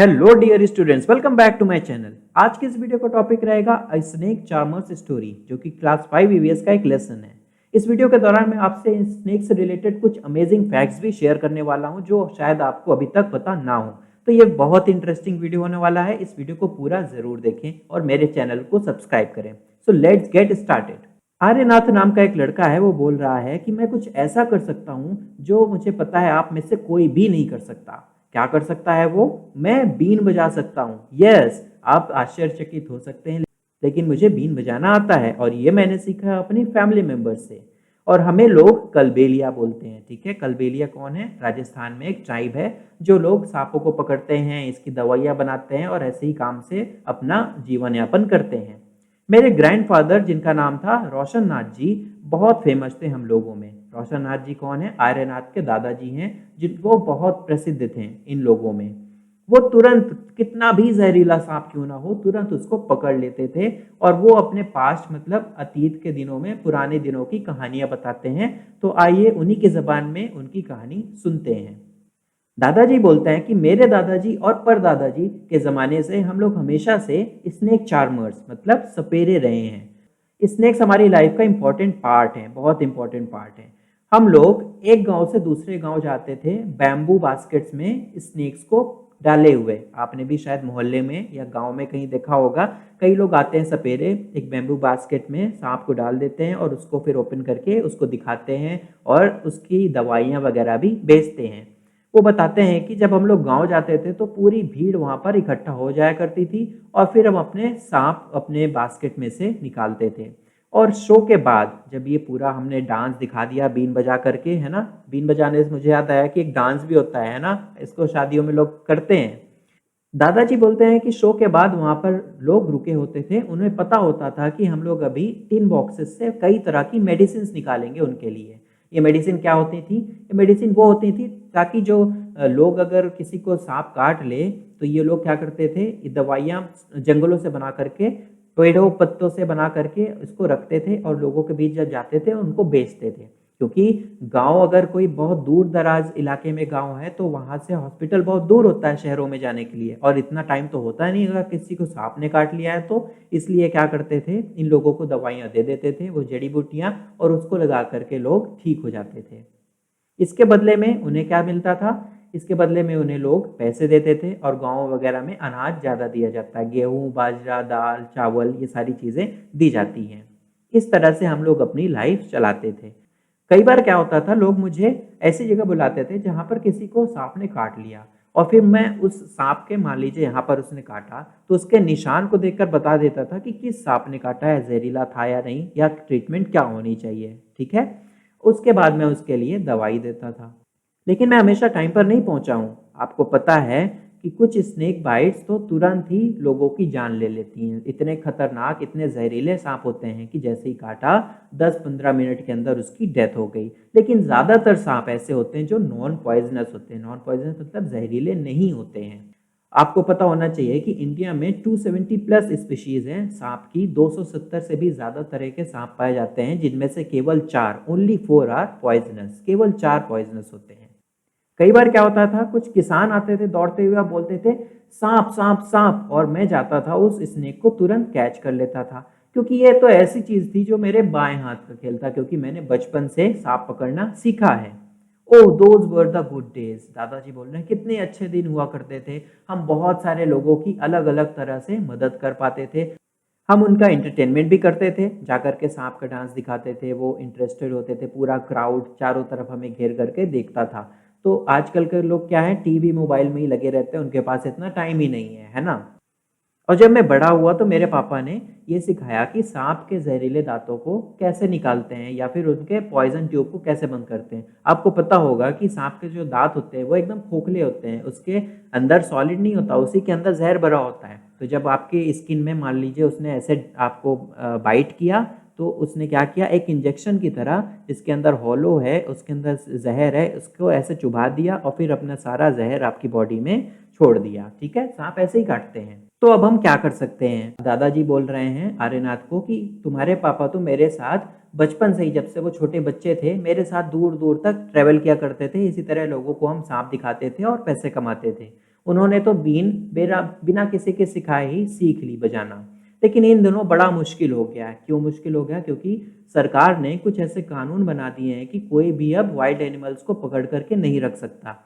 Hello dear students, welcome back to my channel. आज के इस वीडियो का टॉपिक रहेगा अ स्नेक चार्मर्स स्टोरी, जो कि क्लास 5 ईवीएस का एक लेसन है। इस वीडियो के दौरान मैं आपसे स्नेक से रिलेटेड कुछ अमेजिंग फैक्ट्स भी शेयर करने वाला हूं, जो शायद आपको अभी तक पता ना हो। तो ये बहुत इंटरेस्टिंग वीडियो होने वाला है। इस वीडियो को पूरा जरूर देखें और मेरे चैनल को सब्सक्राइब करें। So let's get started. Aryanath नाम का एक लड़का है, वो बोल रहा है कि मैं कुछ ऐसा कर सकता हूं जो मुझे पता है आप में से कोई भी नहीं कर सकता। क्या कर सकता है वो? मैं बीन बजा सकता हूँ। यस, आप आश्चर्यचकित हो सकते हैं, लेकिन मुझे बीन बजाना आता है और ये मैंने सीखा अपनी फैमिली मेंबर्स से। और हमें लोग कलबेलिया बोलते हैं। ठीक है, कलबेलिया कौन है? राजस्थान में एक ट्राइब है जो लोग सांपों को पकड़ते हैं, इसकी दवाइयाँ बनाते हैं और ऐसे ही काम से अपना जीवन यापन करते हैं। मेरे ग्रैंडफादर, जिनका नाम था रोशन नाथ जी, बहुत फेमस थे हम लोगों में। रोशन नाथ जी कौन है? आर्यनाथ के दादाजी हैं, जिनको बहुत प्रसिद्ध थे इन लोगों में। वो तुरंत, कितना भी जहरीला सांप क्यों ना हो, तुरंत उसको पकड़ लेते थे। और वो अपने पास्ट मतलब अतीत के दिनों में, पुराने दिनों की कहानियां बताते हैं। तो आइए उन्हीं की जबान में उनकी कहानी सुनते हैं। दादाजी बोलते हैं कि मेरे दादाजी और परदादाजी के ज़माने से हम लोग हमेशा से स्नेक चार्मर्स मतलब सपेरे रहे हैं। स्नेक्स हमारी लाइफ का इम्पोर्टेंट पार्ट है, बहुत इंपॉर्टेंट पार्ट है। हम लोग एक गांव से दूसरे गांव जाते थे बैम्बू बास्केट्स में स्नेक्स को डाले हुए। आपने भी शायद मोहल्ले में या गांव में कहीं देखा होगा, कई लोग आते हैं सपेरे, एक बैम्बू बास्केट में सांप को डाल देते हैं और उसको फिर ओपन करके उसको दिखाते हैं और उसकी दवाइयाँ वगैरह भी बेचते हैं। वो बताते हैं कि जब हम लोग गांव जाते थे तो पूरी भीड़ वहां पर इकट्ठा हो जाया करती थी और फिर हम अपने सांप अपने बास्केट में से निकालते थे। और शो के बाद जब ये पूरा हमने डांस दिखा दिया बीन बजा करके, है ना, बीन बजाने से मुझे याद आया कि एक डांस भी होता है ना, इसको शादियों में लोग करते हैं। दादाजी बोलते हैं कि शो के बाद वहां पर लोग रुके होते थे, उन्हें पता होता था कि हम लोग अभी टिन बॉक्सेस से कई तरह की मेडिसिन निकालेंगे उनके लिए। ये मेडिसिन क्या होती थी? ये मेडिसिन वो होती थी ताकि जो लोग, अगर किसी को सांप काट ले तो ये लोग क्या करते थे, ये दवाइयाँ जंगलों से बना करके, पेड़ों पत्तों से बना करके इसको रखते थे और लोगों के बीच जब जाते थे उनको बेचते थे। क्योंकि गांव, अगर कोई बहुत दूर दराज इलाके में गांव है तो वहां से हॉस्पिटल बहुत दूर होता है शहरों में जाने के लिए, और इतना टाइम तो होता नहीं अगर किसी को सांप ने काट लिया है तो। इसलिए क्या करते थे, इन लोगों को दवाइयाँ दे देते थे, वो जड़ी बूटियाँ, और उसको लगा करके लोग ठीक हो जाते थे। इसके बदले में उन्हें क्या मिलता था? इसके बदले में उन्हें लोग पैसे देते थे और गाँव वगैरह में अनाज ज़्यादा दिया जाता है, गेहूँ बाजरा दाल चावल ये सारी चीज़ें दी जाती हैं। इस तरह से हम लोग अपनी लाइफ चलाते थे। कई बार क्या होता था, लोग मुझे ऐसी जगह बुलाते थे जहाँ पर किसी को सांप ने काट लिया, और फिर मैं उस सांप के, मान लीजिए यहाँ पर उसने काटा, तो उसके निशान को देखकर बता देता था कि किस सांप ने काटा है, जहरीला था या नहीं, या ट्रीटमेंट क्या होनी चाहिए। ठीक है, उसके बाद मैं उसके लिए दवाई देता था। लेकिन मैं हमेशा टाइम पर नहीं पहुंचा हूँ। आपको पता है कि कुछ स्नेक बाइट्स तो तुरंत ही लोगों की जान ले लेती हैं। इतने खतरनाक, इतने जहरीले सांप होते हैं कि जैसे ही काटा 10-15 मिनट के अंदर उसकी डेथ हो गई। लेकिन ज़्यादातर सांप ऐसे होते हैं जो नॉन पॉइजनस होते हैं। नॉन पॉइजनस मतलब जहरीले नहीं होते हैं। आपको पता होना चाहिए कि इंडिया में 270 प्लस स्पीशीज हैं सांप की। 270 से भी ज़्यादा तरह के सांप पाए जाते हैं, जिनमें से केवल 4, ओनली 4 आर पॉइजनस, केवल 4 पॉइजनस होते हैं। कई बार क्या होता था, कुछ किसान आते थे दौड़ते हुए, बोलते थे सांप सांप सांप, और मैं जाता था उस स्नेक को तुरंत कैच कर लेता था। क्योंकि ये तो ऐसी चीज थी जो मेरे बाएं हाथ का खेल था, क्योंकि मैंने बचपन से सांप पकड़ना सीखा है। Oh those were the good days. दादाजी बोल रहे हैं कितने अच्छे दिन हुआ करते थे। हम बहुत सारे लोगों की अलग अलग तरह से मदद कर पाते थे। हम उनका एंटरटेनमेंट भी करते थे, जाकर के सांप का डांस दिखाते थे, वो इंटरेस्टेड होते थे, पूरा क्राउड चारों तरफ हमें घेर करके देखता था। तो आजकल के लोग क्या है, टीवी मोबाइल में ही लगे रहते हैं, उनके पास इतना टाइम ही नहीं है ना। और जब मैं बड़ा हुआ तो मेरे पापा ने ये सिखाया कि सांप के जहरीले दांतों को कैसे निकालते हैं, या फिर उनके पॉइजन ट्यूब को कैसे बंद करते हैं। आपको पता होगा कि सांप के जो दांत होते हैं वो एकदम खोखले होते हैं, उसके अंदर सॉलिड नहीं होता, उसी के अंदर जहर भरा होता है। तो जब आपके स्किन में, मान लीजिए उसने ऐसे आपको बाइट किया, तो उसने क्या किया, एक इंजेक्शन की तरह जिसके अंदर हॉलो है, उसके अंदर जहर है, उसको ऐसे चुभा दिया और फिर अपना सारा जहर आपकी बॉडी में छोड़ दिया। ठीक है, सांप ऐसे ही काटते हैं। तो अब हम क्या कर सकते हैं? दादाजी बोल रहे हैं आर्यनाथ को कि तुम्हारे पापा तो मेरे साथ बचपन से ही, जब से वो छोटे बच्चे थे, मेरे साथ दूर दूर तक ट्रेवल किया करते थे। इसी तरह लोगों को हम सांप दिखाते थे और पैसे कमाते थे। उन्होंने तो बिना किसी के सिखाए ही सीख ली बजाना। लेकिन इन दिनों बड़ा मुश्किल हो गया है। क्यों मुश्किल हो गया? क्योंकि सरकार ने कुछ ऐसे कानून बना दिए हैं कि कोई भी अब वाइल्ड एनिमल्स को पकड़ करके नहीं रख सकता।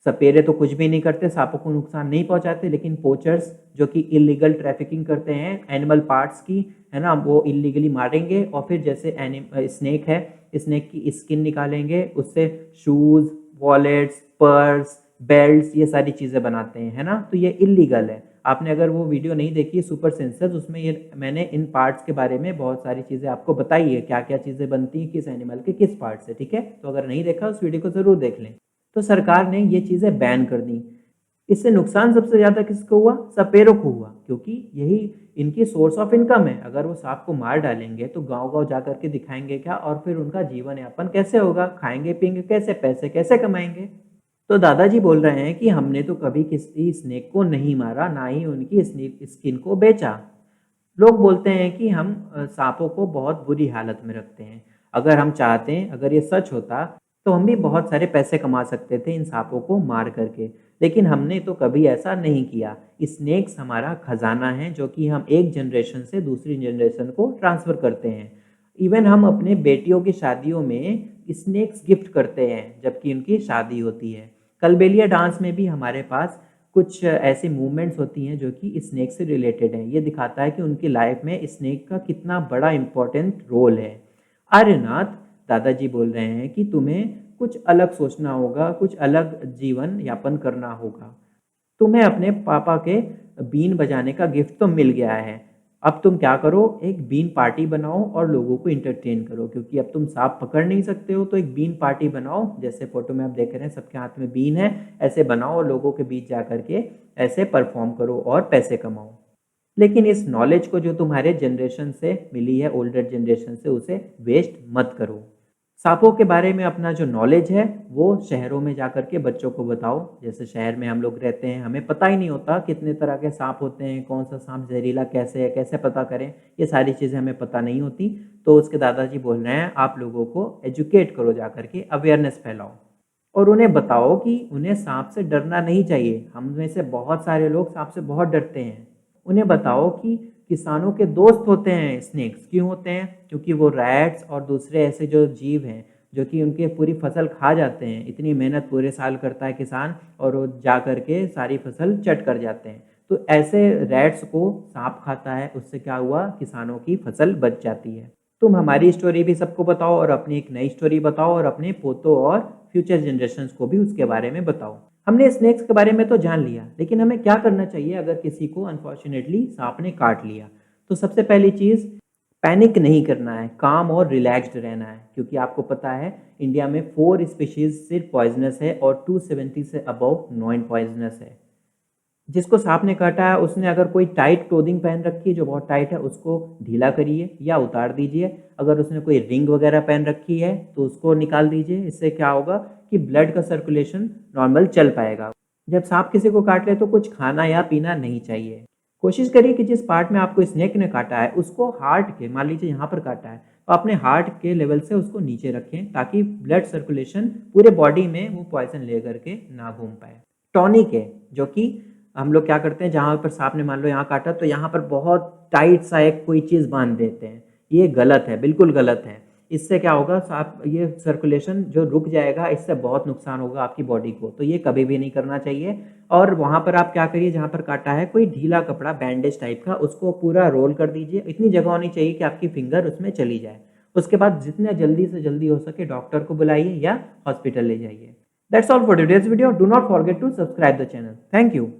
सपेरे तो कुछ भी नहीं करते, सांपों को नुकसान नहीं पहुंचाते, लेकिन पोचर्स जो कि इलीगल ट्रैफिकिंग करते हैं एनिमल पार्ट्स की, है ना, वो इलीगली मारेंगे और फिर जैसे स्नेक है, स्नेक की स्किन निकालेंगे, उससे शूज, वॉलेट्स, पर्स, बेल्ट्स, ये सारी चीज़ें बनाते हैं, है ना। तो ये इलीगल है। आपने अगर वो वीडियो नहीं देखी है सुपर सेंसर्स, उसमें ये मैंने इन पार्ट्स के बारे में बहुत सारी चीज़ें आपको बताई है, क्या क्या चीज़ें बनती हैं किस एनिमल के किस पार्ट से, ठीक है। तो अगर नहीं देखा उस वीडियो को ज़रूर देख लें। तो सरकार ने ये चीज़ें बैन कर दी। इससे नुकसान सबसे ज़्यादा किसको हुआ? सपेरों को हुआ, क्योंकि यही इनकी सोर्स ऑफ इनकम है। अगर वो सांप को मार डालेंगे तो गांव-गांव जा करके दिखाएंगे क्या, और फिर उनका जीवन यापन कैसे होगा? खाएंगे पिएंगे कैसे? पैसे कैसे कमाएंगे? तो दादाजी बोल रहे हैं कि हमने तो कभी किसी स्नेक को नहीं मारा, ना ही उनकी स्किन को बेचा। लोग बोलते हैं कि हम सांपों को बहुत बुरी हालत में रखते हैं। अगर हम चाहते हैं, अगर ये सच होता, तो हम भी बहुत सारे पैसे कमा सकते थे इन सांपों को मार करके। लेकिन हमने तो कभी ऐसा नहीं किया। स्नेक्स हमारा खजाना है जो कि हम एक जनरेशन से दूसरी जनरेशन को ट्रांसफ़र करते हैं। इवन हम अपने बेटियों की शादियों में स्नेक्स गिफ्ट करते हैं जबकि उनकी शादी होती है। कलबेलिया डांस में भी हमारे पास कुछ ऐसी मूवमेंट्स होती हैं जो कि स्नेक से रिलेटेड हैं। ये दिखाता है कि उनकी लाइफ में स्नेक का कितना बड़ा इम्पोर्टेंट रोल है। आर्यनाथ, दादाजी बोल रहे हैं कि तुम्हें कुछ अलग सोचना होगा, कुछ अलग जीवन यापन करना होगा। तुम्हें अपने पापा के बीन बजाने का गिफ्ट तो मिल गया है। अब तुम क्या करो, एक बीन पार्टी बनाओ और लोगों को इंटरटेन करो, क्योंकि अब तुम सांप पकड़ नहीं सकते हो। तो एक बीन पार्टी बनाओ, जैसे फोटो में आप देख रहे हैं सबके हाथ में बीन है, ऐसे बनाओ और लोगों के बीच जा करके ऐसे परफॉर्म करो और पैसे कमाओ। लेकिन इस नॉलेज को जो तुम्हारे जनरेशन से मिली है, ओल्डर जनरेशन से, उसे वेस्ट मत करो। सांपों के बारे में अपना जो नॉलेज है वो शहरों में जाकर के बच्चों को बताओ। जैसे शहर में हम लोग रहते हैं, हमें पता ही नहीं होता कितने तरह के सांप होते हैं, कौन सा सांप जहरीला कैसे है, कैसे पता करें, ये सारी चीज़ें हमें पता नहीं होती। तो उसके दादाजी बोल रहे हैं आप लोगों को एजुकेट करो, जा करके अवेयरनेस फैलाओ और उन्हें बताओ कि उन्हें सांप से डरना नहीं चाहिए। हम में से बहुत सारे लोग सांप से बहुत डरते हैं। उन्हें बताओ कि किसानों के दोस्त होते हैं स्नेक्स। क्यों होते हैं? क्योंकि वो रैट्स और दूसरे ऐसे जो जीव हैं जो कि उनके पूरी फसल खा जाते हैं। इतनी मेहनत पूरे साल करता है किसान और वो जा करके सारी फसल चट कर जाते हैं। तो ऐसे रैट्स को सांप खाता है, उससे क्या हुआ, किसानों की फसल बच जाती है। तुम हमारी स्टोरी भी सबको बताओ और अपनी एक नई स्टोरी बताओ और अपने पोतों और फ्यूचर जनरेशन्स को भी उसके बारे में बताओ। हमने स्नेक्स के बारे में तो जान लिया, लेकिन हमें क्या करना चाहिए अगर किसी को अनफॉर्चुनेटली सांप ने काट लिया? तो सबसे पहली चीज़, पैनिक नहीं करना है, काम और रिलैक्स्ड रहना है। क्योंकि आपको पता है इंडिया में 4 स्पीशीज सिर्फ पॉइजनस है और 270 से अबव नॉन पॉइजनस है। जिसको सांप ने काटा है उसने अगर कोई टाइट क्लोथिंग पहन रखी है जो बहुत टाइट है, उसको ढीला करिए या उतार दीजिए। अगर उसने कोई रिंग वगैरह पहन रखी है तो उसको निकाल दीजिए। इससे क्या होगा कि ब्लड का सर्कुलेशन नॉर्मल चल पाएगा। जब सांप किसी को काट ले तो कुछ खाना या पीना नहीं चाहिए। कोशिश करिए कि जिस पार्ट में आपको स्नेक ने काटा है उसको हार्ट के, मान लीजिए यहाँ पर काटा है, तो अपने हार्ट के लेवल से उसको नीचे रखें ताकि ब्लड सर्कुलेशन पूरे बॉडी में वो पॉइजन ले करके ना घूम पाए। टॉनिक है जो कि हम लोग क्या करते हैं, जहाँ पर सांप ने मान लो यहाँ काटा तो यहाँ पर बहुत टाइट सा एक कोई चीज़ बांध देते हैं। ये गलत है, बिल्कुल गलत है। इससे क्या होगा, सांप ये सर्कुलेशन जो रुक जाएगा, इससे बहुत नुकसान होगा आपकी बॉडी को। तो ये कभी भी नहीं करना चाहिए। और वहाँ पर आप क्या करिए, जहाँ पर काटा है कोई ढीला कपड़ा, बैंडेज टाइप का, उसको पूरा रोल कर दीजिए। इतनी जगह होनी चाहिए कि आपकी फिंगर उसमें चली जाए। उसके बाद जितना जल्दी से जल्दी हो सके डॉक्टर को बुलाइए या हॉस्पिटल ले जाइए। That's all for today's video. Do not forget to subscribe the channel. Thank you.